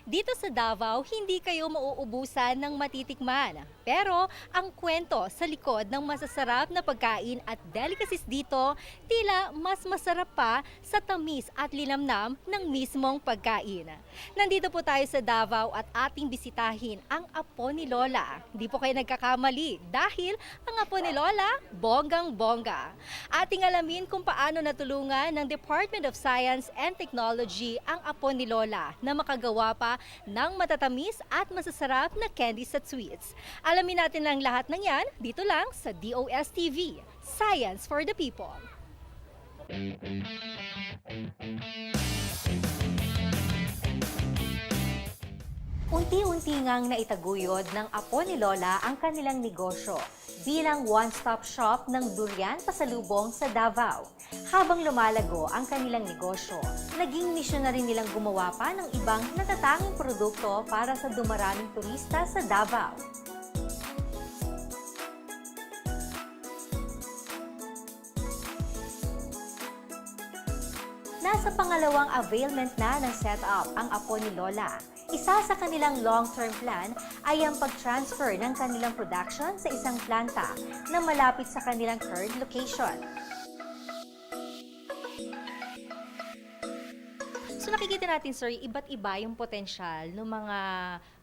Dito sa Davao, hindi kayo mauubusan ng matitikman. Pero ang kwento sa likod ng masasarap na pagkain at delicacies dito, tila mas masarap pa sa tamis at linamnam ng mismong pagkain. Nandito po tayo sa Davao at ating bisitahin ang apo ni Lola. Hindi po kayo nagkakamali dahil ang apo ni Lola, bonggang-bongga. Ating alamin kung paano natulungan ng Department of Science and Technology ang apo ni Lola na makagawa pa ng matatamis at masasarap na candies at sweets. Alamin natin ang lahat ng yan dito lang sa DOSTv, Science for the People. Unti-unti ngang naitaguyod ng apo ni Lola ang kanilang negosyo bilang one-stop shop ng durian pasalubong sa Davao. Habang lumalago ang kanilang negosyo, naging misyon na rin nilang gumawa pa ng ibang natatanging produkto para sa dumaraming turista sa Davao. Nasa pangalawang availment na ng setup ang apo ni Lola. Isa sa kanilang long-term plan ay ang pag-transfer ng kanilang production sa isang planta na malapit sa kanilang current location. So nakikita natin, sir, iba't iba yung potensyal ng mga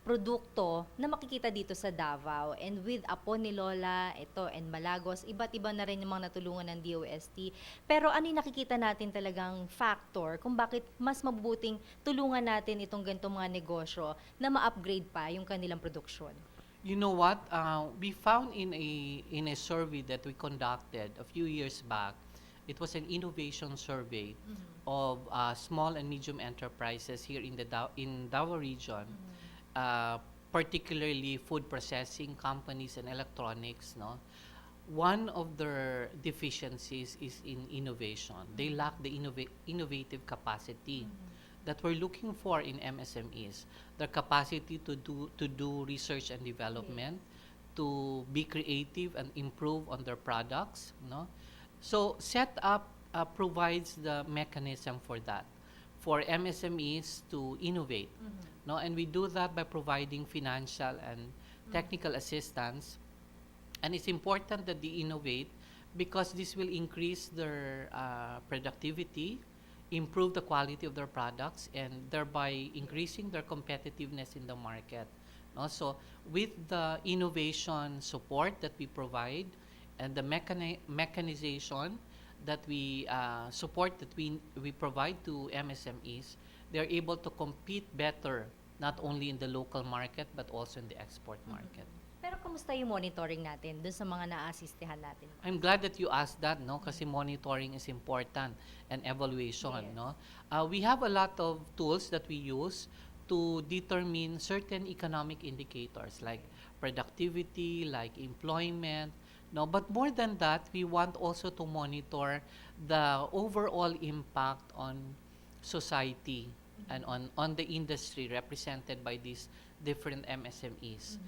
produkto na makikita dito sa Davao. And with apo ni Lola, ito, and Malagos, iba't iba na rin yung mga natulungan ng DOST. Pero ano yung nakikita natin talagang factor kung bakit mas mabubuting tulungan natin itong ganitong mga negosyo na ma-upgrade pa yung kanilang produksyon? You know what? We found in a survey that we conducted a few years back. It was an innovation survey of small and medium enterprises here in the Davao region, particularly food processing companies and electronics. No, one of their deficiencies is in innovation. They lack the innovative capacity that we're looking for in MSMEs. Their capacity to do research and development, to be creative and improve on their products. No. So setup provides the mechanism for that, for MSMEs to innovate, no, and we do that by providing financial and technical assistance. And it's important that they innovate because this will increase their productivity, improve the quality of their products, and thereby increasing their competitiveness in the market. No? So with the innovation support that we provide, and the mechanization that we support that we provide to MSMEs, they're able to compete better not only in the local market but also in the export market. Pero kumusta yung monitoring natin dun sa mga na-assistehan natin? I'm glad that you asked that, no? Kasi monitoring is important and evaluation, Yes. no? We have a lot of tools that we use to determine certain economic indicators like productivity, like employment, no, but more than that, we want also to monitor the overall impact on society and on the industry represented by these different MSMEs.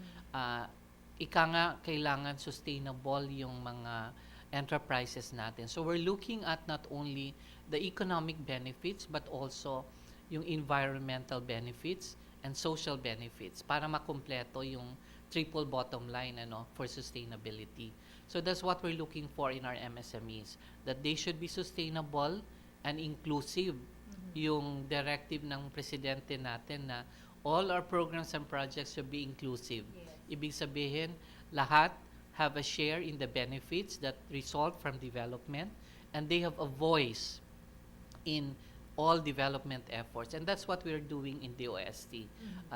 Ika nga, kailangan sustainable yung mga enterprises natin. So we're looking at not only the economic benefits but also yung environmental benefits and social benefits para makumpleto yung triple bottom line for sustainability. So that's what we're looking for in our MSMEs, that they should be sustainable and inclusive. Yung directive ng presidente natin na all our programs and projects should be inclusive. Yes. Ibig sabihin, lahat have a share in the benefits that result from development, and they have a voice in all development efforts. And that's what we're doing in the OST.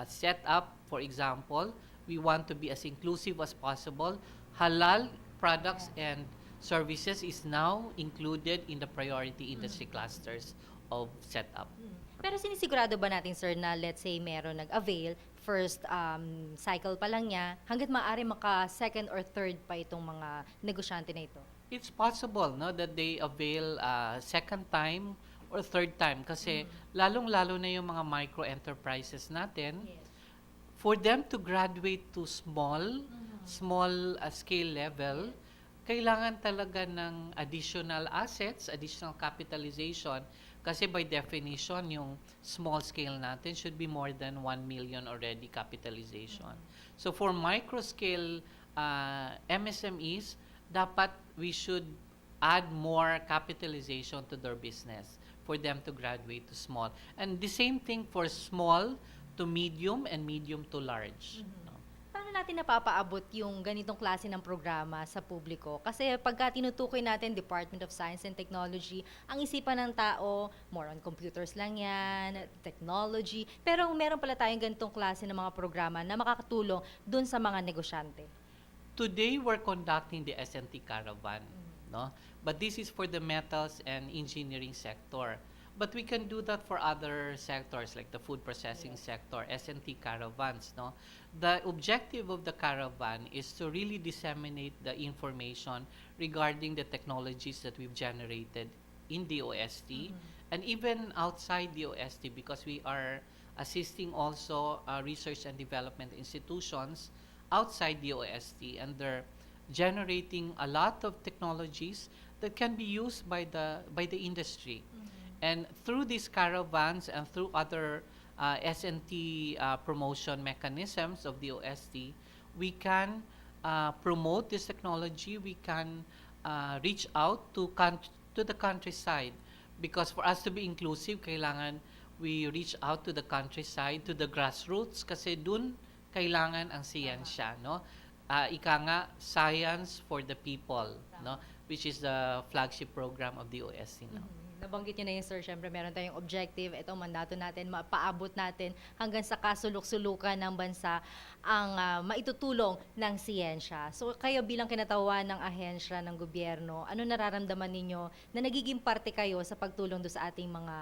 Set up, for example, we want to be as inclusive as possible. Halal products and services is now included in the priority industry clusters of setup. Pero sinisigurado ba natin, sir, na let's say meron nag-avail, first cycle pa lang niya, hanggat maaari maka-second or third pa itong mga negosyante na ito? It's possible, no, that they avail second time or third time kasi lalong-lalo na yung mga micro enterprises natin, for them to graduate to small scale level, kailangan talaga ng additional assets, additional capitalization. Kasi by definition, yung small scale natin should be more than 1 million already capitalization. So for micro scale MSMEs, dapat we should add more capitalization to their business for them to graduate to small. And the same thing for small to medium and medium to large. No? Paano natin napapaabot yung ganitong klase ng programa sa publiko? Kasi pagka tinutukoy natin Department of Science and Technology, ang isipan ng tao, more on computers lang yan, technology. Pero meron pala tayong ganitong klase ng mga programa na makakatulong dun sa mga negosyante. Today, we're conducting the S&T Caravan. No? But this is for the metals and engineering sector. But we can do that for other sectors like the food processing sector, S&T caravans. No? The objective of the caravan is to really disseminate the information regarding the technologies that we've generated in the OST and even outside the OST because we are assisting also research and development institutions outside the OST and they're generating a lot of technologies that can be used by the industry. And through these caravans and through other S&T promotion mechanisms of the OST, we can promote this technology. We can reach out to the countryside because for us to be inclusive, kailangan we reach out to the countryside, to the grassroots kasi dun kailangan ang siyensya, no? Ika nga, science for the people, no? Which is the flagship program of the OST now. Nabanggit nyo na yun, sir. Siyempre, meron tayong objective. Ito, mandato natin, mapaabot natin hanggang sa kasulok-sulukan ng bansa ang maitutulong ng siyensya. So, kayo bilang kinatawan ng ahensya ng gobyerno, ano nararamdaman ninyo na nagiging parte kayo sa pagtulong do sa ating mga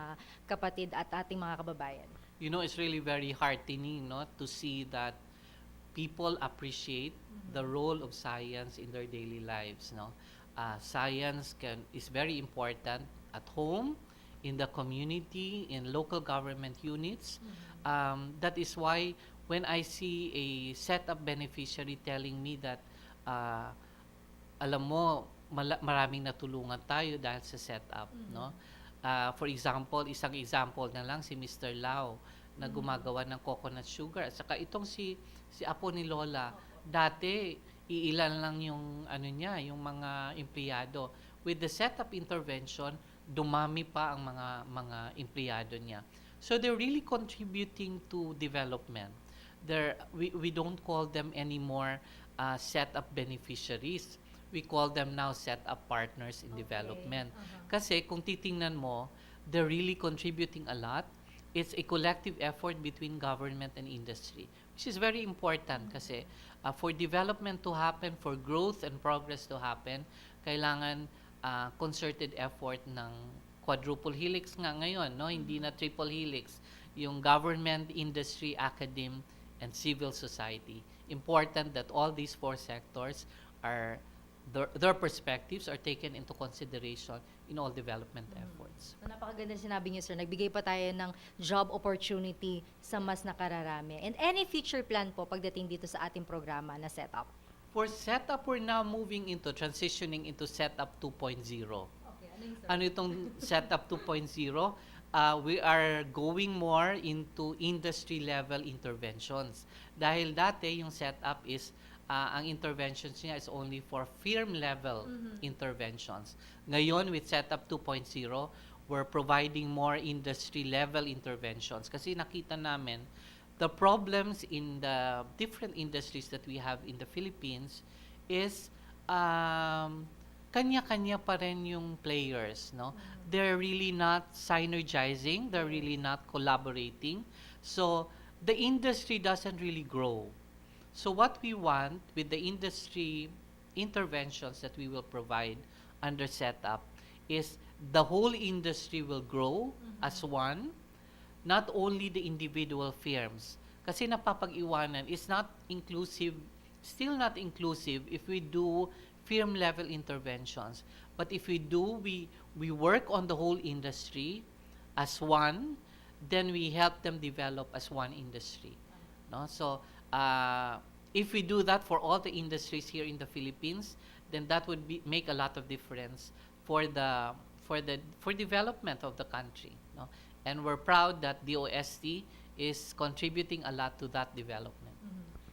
kapatid at ating mga kababayan? You know, it's really very heartening, no, to see that people appreciate the role of science in their daily lives, no. Science is very important at home, in the community, in local government units. That is why when I see a setup beneficiary telling me that, alam mo, maraming natulungan tayo dahil sa setup, no? For example, isang example na lang si Mr. Lau na gumagawa ng coconut sugar. At saka itong si apo ni Lola, dati iilan lang yung ano niya, yung mga empleyado. With the setup intervention, dumami pa ang mga empleyado niya. So they're really contributing to development. We don't call them anymore setup beneficiaries. We call them now setup partners in development. Kasi kung titingnan mo, they're really contributing a lot. It's a collective effort between government and industry, which is very important kasi for development to happen, for growth and progress to happen, kailangan concerted effort ng quadruple helix nga ngayon, no? Hindi na triple helix. Yung government, industry, academe, and civil society. Important that all these four sectors are their perspectives are taken into consideration in all development efforts. So, napakaganda sinabi niyo, sir. Nagbigay pa tayo ng job opportunity sa mas nakararami. And any future plan po pagdating dito sa ating programa na setup? For setup, we're now moving into transitioning into setup 2.0. Okay, ano yung sir? Ano itong setup 2.0? We are going more into industry level interventions. Dahil dati yung setup is ang interventions niya is only for firm level interventions. Ngayon with setup 2.0, we're providing more industry level interventions kasi nakita namin the problems in the different industries that we have in the Philippines is kanya-kanya pa rin yung players, no? They're really not synergizing, they're really not collaborating. So, the industry doesn't really grow. So what we want with the industry interventions that we will provide under setup is the whole industry will grow as one, not only the individual firms. Kasi napapag-iwanan is not inclusive, still not inclusive if we do firm level interventions. But if we work on the whole industry as one, then we help them develop as one industry. No? So, if we do that for all the industries here in the Philippines, then that would make a lot of difference for development of the country. No? And we're proud that DOST is contributing a lot to that development.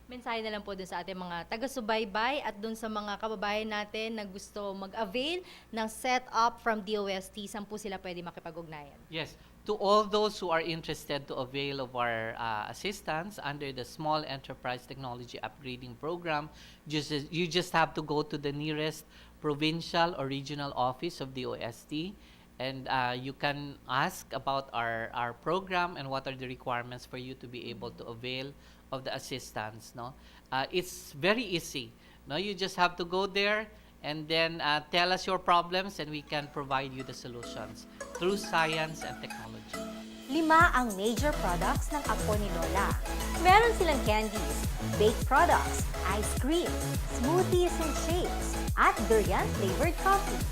Mensahe na lang po dun sa ating mga taga-subaybay at dun sa mga kababayan natin na gusto mag-avail ng setup from DOST. Saan po sila pwede makipag-ugnayan? Yes, to all those who are interested to avail of our assistance under the Small Enterprise Technology Upgrading Program, you just have to go to the nearest provincial or regional office of DOST, and you can ask about our program and what are the requirements for you to be able to avail of the assistance. No, it's very easy. No, you just have to go there and then tell us your problems, and we can provide you the solutions through science and technology. 5 ang major products ng apo ni Lola. Meron silang candies, baked products, ice cream, smoothies and shakes, at durian-flavored coffee.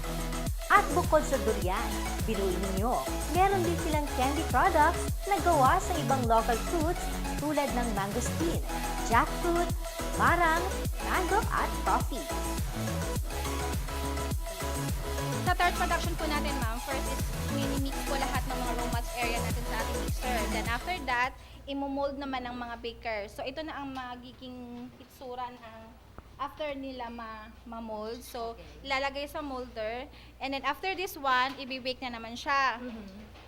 At bukod sa durian, biruin ninyo, meron din silang candy products na gawa sa ibang local fruits tulad ng mangosteen, jackfruit, marang, mango at coffee. Sa tart production po natin, ma'am, first is mini-mix po lahat ng mga raw mats area natin sa ating mixer. Then after that, imo-mold naman ng mga baker. So ito na ang magiging itsura ng after nila ma-mold. So ilalagay sa molder. And then after this one, i-bake na naman siya.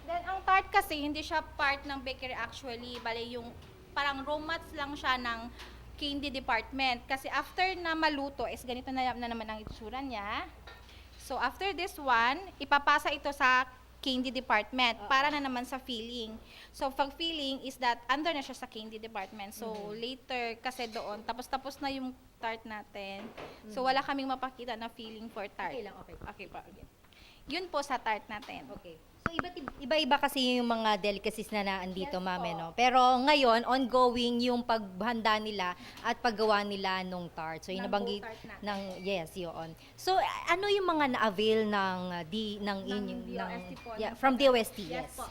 Then ang tart kasi, hindi siya part ng bakery actually. Bale yung parang raw mats lang siya ng candy department. Kasi after na maluto, is ganito na naman ang itsura niya. So after this one, ipapasa ito sa candy department para na naman sa filling. So pag filling is that under na siya sa candy department. So later kasi doon, tapos na yung tart natin. So wala kaming mapakita na filling for tart. Okay lang, okay. Okay pa. Yun po sa tart natin. Okay. So iba-iba kasi yung mga delicacies na naandito, Yes, ma'am, po. no? Pero ngayon, ongoing yung paghanda nila at paggawa nila nung tart. So Ng nabanggit whole tart natin. ng yes, yun. So ano yung mga na-avail ng DOST po, ng from DOST, Yes yes. po.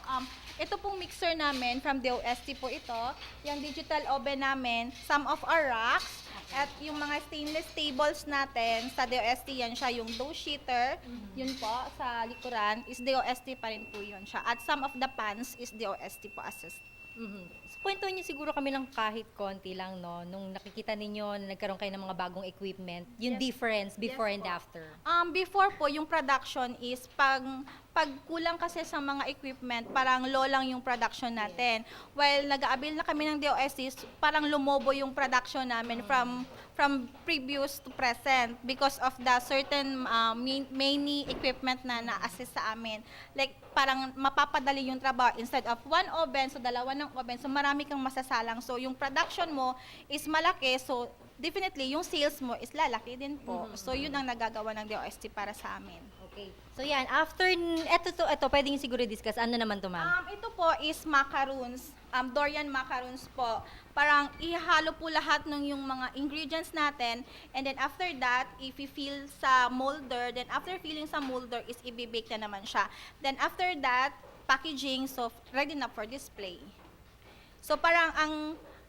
Ito pong mixer namin from DOST po ito. Yung digital oven namin, some of our racks, at yung mga stainless tables natin, sa DOST yan siya, yung dough sheeter, yun po, sa likuran, is DOST pa rin po yun siya. At some of the pans is DOST po assist. So, kwento niyo siguro kami ng kahit konti lang, no? Nung nakikita ninyo na nagkaroon kayo ng mga bagong equipment, yung Yes. difference before Yes and po. after. Before po, yung production is pag kulang kasi sa mga equipment, parang low lang yung production natin. While nag-aabil na kami ng DOST, parang lumobo yung production namin from previous to present because of the certain many equipment na na-assist sa amin. Like, parang mapapadali yung trabaho. Instead of one oven, so dalawa ng oven, so marami kang masasalang. So, yung production mo is malaki, so definitely, yung sales mo is lalaki din po. So, yun ang nagagawa ng DOST para sa amin. Okay. So yan, after, ito pwedeng siguro discuss. Ano naman to, ma'am? Ito po is macaroons, durian macaroons po. Parang ihalo po lahat ng yung mga ingredients natin, and then after that, if i-fill sa molder, then after filling sa molder is i-bake na naman siya. Then after that, packaging, so ready na for display. So parang ang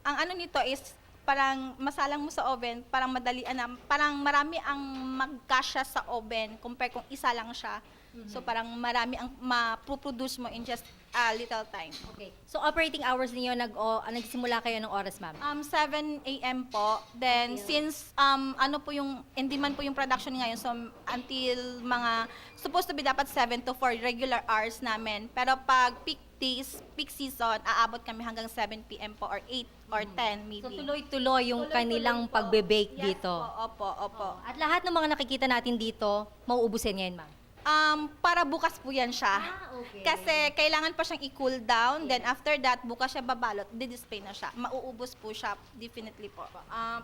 ano nito is parang masalang mo sa oven, parang madali parang marami ang magkasya sa oven compare kung isa lang siya. So parang marami ang ma-produce mo in just a little time. Okay. So operating hours niyo nagsimula kayo ng oras, ma'am? 7 a.m. po. Then since ano po yung in demand po yung production ngayon, so until mga supposed to be dapat 7 to 4 regular hours namin. Pero pag peak weekdays, peak season, aabot kami hanggang 7 p.m. po or 8 or 10 maybe. So tuloy-tuloy yung Tuloy-tuloy kanilang po. pagbe-bake Yes dito. po, opo. At lahat ng mga nakikita natin dito, mauubusin ngayon, ma'am. Para bukas po yan siya. Okay. Kasi kailangan pa siyang i-cool down, then after that, bukas siya babalot, di-display na siya. Mauubos po siya, definitely po.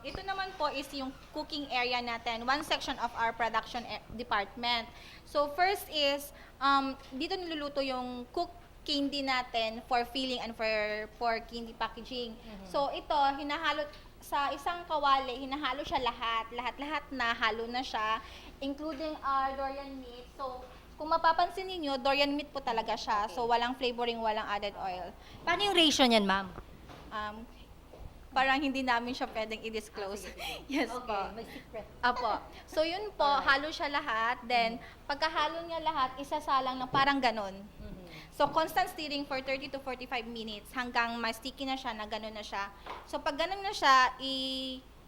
Ito naman po is yung cooking area natin, one section of our production department. So first is, dito niluluto yung cooked candy natin for filling and for candy packaging. So ito, hinahalo sa isang kawali, hinahalo siya lahat na halo na siya, including our durian meat. So, kung mapapansin niyo durian meat po talaga siya. So, walang flavoring, walang added oil. Paano yung ratio niyan, ma'am? Parang hindi namin siya pwedeng i-disclose. Yes po. may secret. Apo. So, yun po, halo siya lahat. Then, pagkahalo niya lahat, isasalang na parang ganon. So, constant stirring for 30 to 45 minutes hanggang ma-sticky na siya, na gano'n na siya. So, pag gano'n na siya,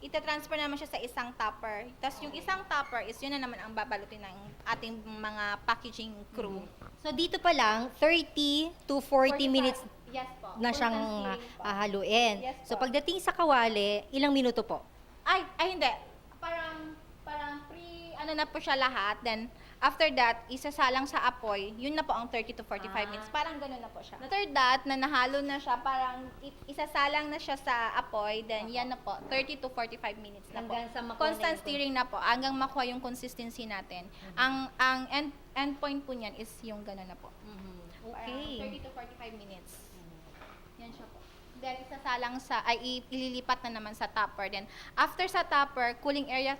ita-transfer naman siya sa isang topper. Tapos, yung isang topper is yun na naman ang babalutin ng ating mga packaging crew. So dito pa lang, 30 to 40 minutes Yes po. na siyang Constant stirring po. haluin. Yes So po. pagdating sa kawali, ilang minuto po? Ay, hindi. Parang ano na po siya lahat. Then, after that, isasalang sa apoy. Yun na po ang 30 to 45 minutes. Parang gano'n na po siya. After that, na nahalo na siya, parang isasalang na siya sa apoy. Then, yan na po. 30 to 45 minutes na po. Hanggang sa makuha Constant na yung stirring na po. Hanggang makuha yung consistency natin. Ang end point po niyan is yung gano'n na po. Okay. 30 to 45 minutes. Yan siya po. Then, isasalang ililipat na naman sa topper. Then, after sa topper, cooling area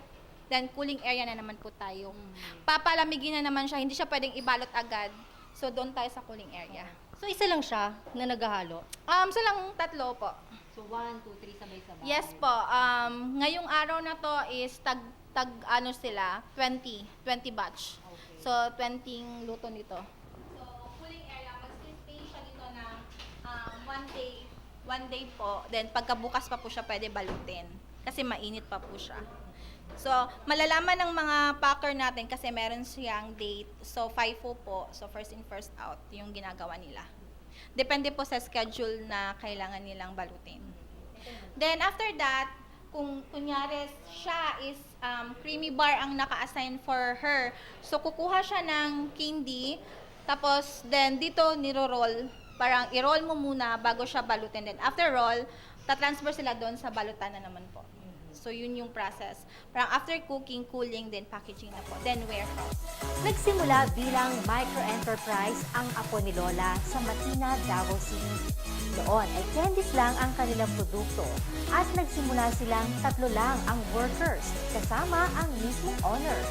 na naman po tayo. Papalamigin na naman siya, hindi siya pwedeng ibalot agad. So, doon tayo sa cooling area. So isa lang siya na naghahalo? So lang tatlo po. So 1, 2, 3 sabay-sabay? Yes po. Ngayong araw na to is ano sila, 20 batch. Okay. So, 20 luto nito. So, cooling area, mag-stay siya dito ng one day po. Then, pagkabukas pa po siya pwede balutin. Kasi mainit pa po siya. So, malalaman ng mga packer natin kasi meron siyang date. So, FIFO po. So, first in, first out yung ginagawa nila. Depende po sa schedule na kailangan nilang balutin. Then, after that, kung kunyari siya is creamy bar ang naka-assign for her. So, kukuha siya ng candy. Tapos, then dito niro-roll. Parang i-roll mo muna bago siya balutin. Then, after roll, tatransfer sila doon sa balutan na naman po. So, yun yung process. Parang after cooking, cooling, then packaging na po. Then, warehouse. Nagsimula bilang micro-enterprise ang apo ni Lola sa Matina, Davao City. Doon ay candies lang ang kanilang produkto at nagsimula silang 3 lang ang workers kasama ang mismong owner.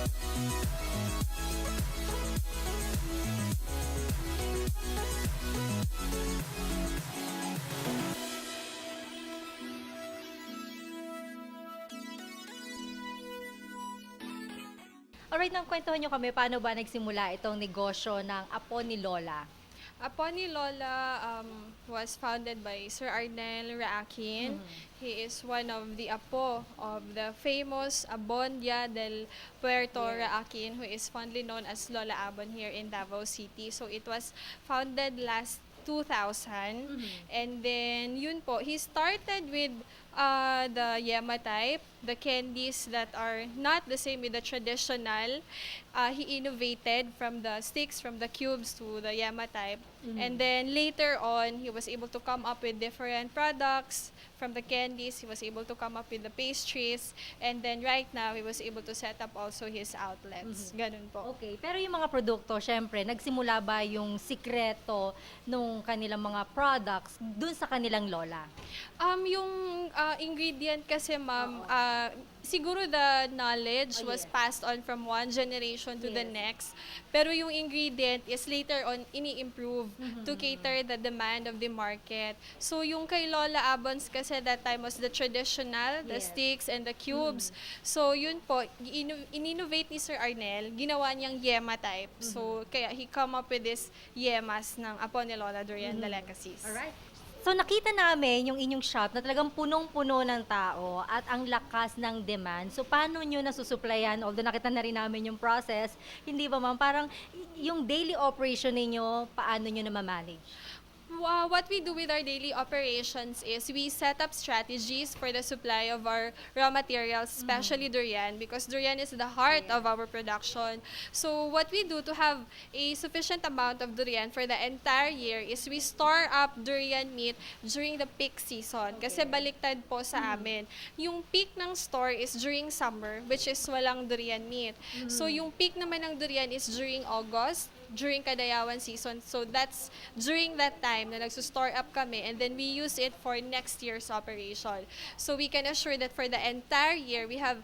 Alright, nang kwentuhan nyo kami, paano ba nagsimula itong negosyo ng apo ni Lola? Apo ni Lola was founded by Sir Arnel Raakin. He is one of the apo of the famous Abondia del Puerto Raakin, who is fondly known as Lola Abon here in Davao City. So it was founded last 2000. And then, yun po, he started with the Yema type, the candies that are not the same with the traditional. He innovated from the sticks, from the cubes to the Yema type. And then later on, he was able to come up with different products from the candies. He was able to come up with the pastries. And then right now, he was able to set up also his outlets. Ganun po. Okay, pero yung mga produkto, syempre, nagsimula ba yung sikreto nung kanilang mga products dun sa kanilang lola? Yung ingredient kasi, ma'am, siguro the knowledge was passed on from one generation to the next. Pero yung ingredient is later on ini-improve to cater the demand of the market. So yung kay Lola Abons kasi that time was the traditional, the sticks and the cubes. So yun po, in-innovate ni Sir Arnel, ginawa niyang Yema type. So kaya he come up with this Yemas ng Apo ni Lola Durian Delicacies. Alright. So nakita namin yung inyong shop na talagang punong-puno ng tao at ang lakas ng demand. So paano nyo nasusuplayan? Although nakita na rin namin yung process, hindi ba ma'am? Parang yung daily operation ninyo, paano nyo na ma-manage? What we do with our daily operations is we set up strategies for the supply of our raw materials, especially durian, because durian is the heart of our production. So what we do to have a sufficient amount of durian for the entire year is we store up durian meat during the peak season. Kasi baliktad po sa amin. Yung peak ng store is during summer, which is walang durian meat. So yung peak naman ng durian is during August, during Kadayawan season. So that's during that time na nagsusstore up kami, and then we use it for next year's operation. So we can assure that for the entire year, we have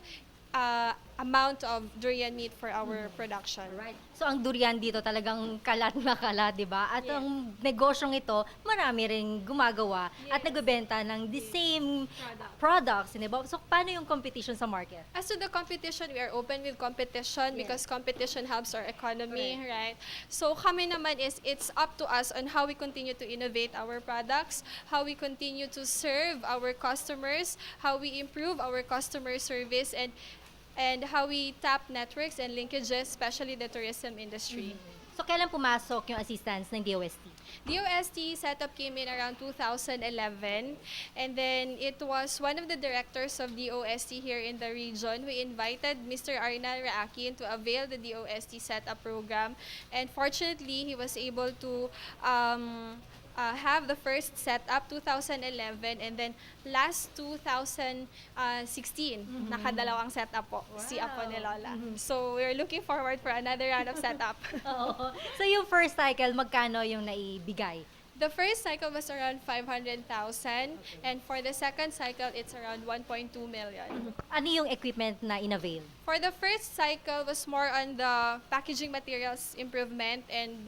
amount of durian meat for our production. Right. So ang durian dito talagang kalat na kalat, di ba? At ang negosyong ito, marami ring gumagawa at nagbebenta ng the same products, di ba? So paano yung competition sa market? As to the competition, we are open with competition because competition helps our economy, right? So kami naman is, it's up to us on how we continue to innovate our products, how we continue to serve our customers, how we improve our customer service, and how we tap networks and linkages, especially the tourism industry. So kailan pumasok yung assistance ng DOST? DOST setup came in around 2011, and then it was one of the directors of DOST here in the region who invited Mr. Arnal Raakin to avail the DOST setup program, and fortunately he was able to have the first setup 2011, and then last 2016 nakadalawang setup po si Apo ni Lola. So we're looking forward for another round of setup. Oo. So yung first cycle, magkano yung naibigay? The first cycle was around 500,000, and for the second cycle, it's around 1.2 million. Ano yung equipment na inavail? For the first cycle was more on the packaging materials improvement and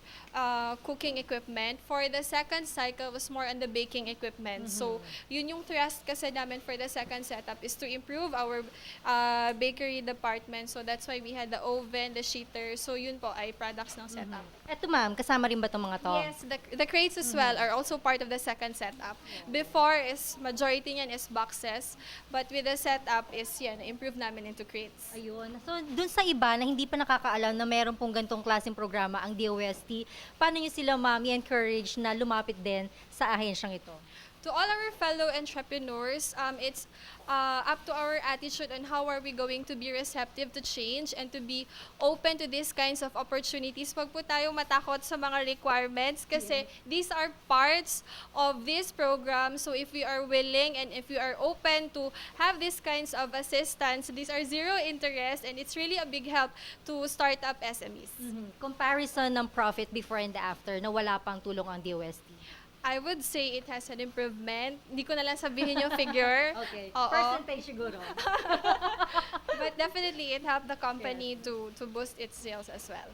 cooking equipment. For the second cycle was more on the baking equipment. So yun yung thrust kasi namin for the second setup is to improve our bakery department. So that's why we had the oven, the sheeter. So yun po ay products ng setup. Eto ma'am, kasama rin ba itong mga to? Yes, the crates as well are also part of the second setup. Before is majority niyan is boxes, but with the setup is yan, improve namin into crates. Ayun. So, dun sa iba na hindi pa nakakaalam na meron pong gantong klaseng programa ang DOST, paano nyo sila ma'am i-encourage na lumapit din sa ahensyang ito? To all our fellow entrepreneurs, it's up to our attitude on how are we going to be receptive to change and to be open to these kinds of opportunities. Wag po tayong matakot sa mga requirements kasi these are parts of this program. So if we are willing and if we are open to have these kinds of assistance, these are zero interest, and it's really a big help to start up SMEs. Comparison ng profit before and after na wala pang tulong ang DOST. I would say it has an improvement. Hindi ko na lang sabihin yung figure. Okay. Oo. Percentage siguro. But definitely, it helped the company to boost its sales as well.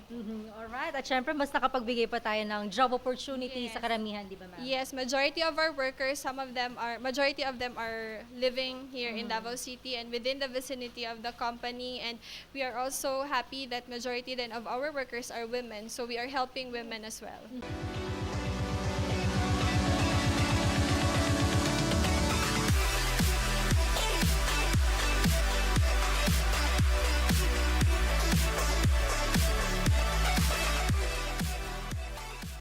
Alright. At syempre, mas nakapagbigay pa tayo ng job opportunity sa karamihan, di ba ma'am? Yes, majority of our workers, majority of them are living here in Davao City and within the vicinity of the company. And we are also happy that majority then of our workers are women. So we are helping women as well.